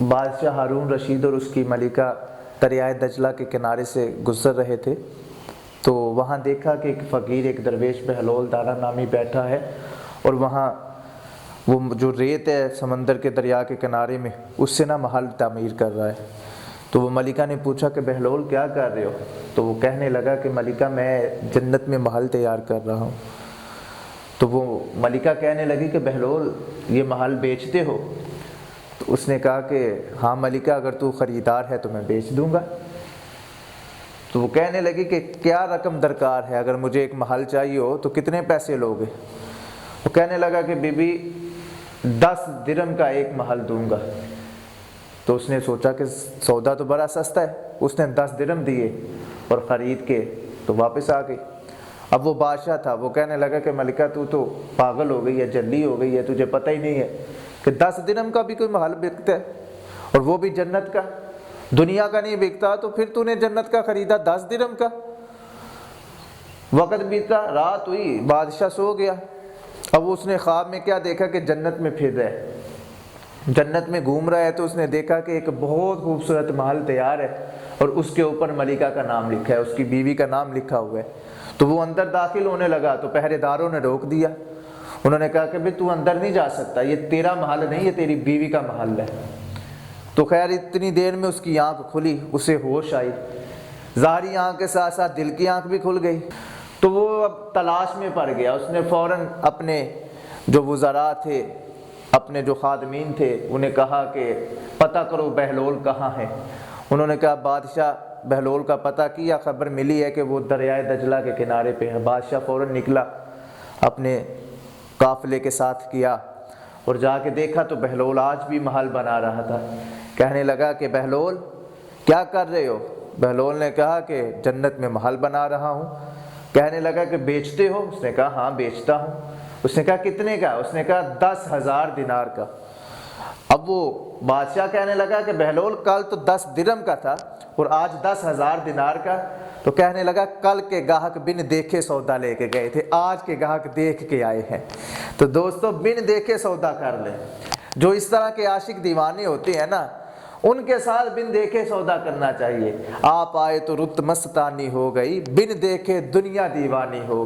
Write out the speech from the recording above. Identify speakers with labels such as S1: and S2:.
S1: بادشاہ ہارون رشید اور اس کی ملکہ دریائے دجلہ کے کنارے سے گزر رہے تھے تو وہاں دیکھا کہ ایک فقیر، ایک درویش بہلول دارا نامی بیٹھا ہے، اور وہاں وہ جو ریت ہے سمندر کے دریا کے کنارے میں، اس سے محل تعمیر کر رہا ہے۔ تو وہ ملکہ نے پوچھا کہ بہلول کیا کر رہے ہو؟ تو وہ کہنے لگا کہ ملکہ میں جنت میں محل تیار کر رہا ہوں۔ تو وہ ملکہ کہنے لگی کہ بہلول یہ محل بیچتے ہو؟ تو اس نے کہا کہ ہاں ملکہ، اگر تو خریدار ہے تو میں بیچ دوں گا۔ تو وہ کہنے لگی کہ کیا رقم درکار ہے؟ اگر مجھے ایک محل چاہیے ہو تو کتنے پیسے لوگے؟ وہ کہنے لگا کہ بی بی 10 درہم کا ایک محل دوں گا۔ تو اس نے سوچا کہ سودا تو بڑا سستا ہے، اس نے 10 درہم دیے اور خرید کے تو واپس آ گئی۔ اب وہ بادشاہ تھا، وہ کہنے لگا کہ ملکہ تو پاگل ہو گئی ہے، جلی ہو گئی ہے، تجھے پتہ ہی نہیں ہے کہ 10 درہم کا بھی کوئی محل بکتا ہے، اور وہ بھی جنت کا، دنیا کا نہیں بکتا، تو پھر تو نے جنت کا خریدا 10 درہم کا۔ وقت بیتا، رات ہوئی، بادشاہ سو گیا۔ اب اس نے خواب میں کیا دیکھا کہ جنت میں پھر رہا ہے، جنت میں گھوم رہا ہے، تو اس نے دیکھا کہ ایک بہت خوبصورت محل تیار ہے اور اس کے اوپر ملکہ کا نام لکھا ہے، اس کی بیوی کا نام لکھا ہوا ہے۔ تو وہ اندر داخل ہونے لگا تو پہرے داروں نے روک دیا۔ انہوں نے کہا کہ بھئی تو اندر نہیں جا سکتا، یہ تیرا محل نہیں، یہ تیری بیوی کا محل ہے۔ تو خیر اتنی دیر میں اس کی آنکھ کھلی، اسے ہوش آئی، ظاہری آنکھ کے ساتھ ساتھ دل کی آنکھ بھی کھل گئی۔ تو وہ اب تلاش میں پڑ گیا۔ اس نے فوراً اپنے جو وزراء تھے، اپنے جو خادمین تھے، انہیں کہا کہ پتہ کرو بہلول کہاں ہے۔ انہوں نے کہا بادشاہ بہلول کا پتہ کیا، خبر ملی ہے کہ وہ دریائے دجلہ کے کنارے پہ ہے۔ بادشاہ فوراً نکلا، اپنے قافلے کے ساتھ کیا، اور جا کے دیکھا تو بہلول آج بھی محل بنا رہا تھا۔ کہنے لگا کہ بہلول کیا کر رہے ہو؟ بہلول نے کہا کہ جنت میں محل بنا رہا ہوں۔ کہنے لگا کہ بیچتے ہو؟ اس نے کہا ہاں بیچتا ہوں۔ اس نے کہا کتنے کا؟ اس نے کہا 10,000 دینار کا۔ اب وہ بادشاہ کہنے لگا کہ بہلول کل تو 10 درہم کا تھا اور آج 10,000 دینار کا۔ تو کہنے لگا کل کے گاہک بن دیکھے سودا لے کے گئے تھے، آج کے گاہک دیکھ کے آئے ہیں۔ تو دوستو بن دیکھے سودا کر لیں۔ جو اس طرح کے عاشق دیوانے ہوتے ہیں نا، ان کے ساتھ بن دیکھے سودا کرنا چاہیے۔ آپ آئے تو رت مستانی ہو گئی، بن دیکھے دنیا دیوانی ہو گئی۔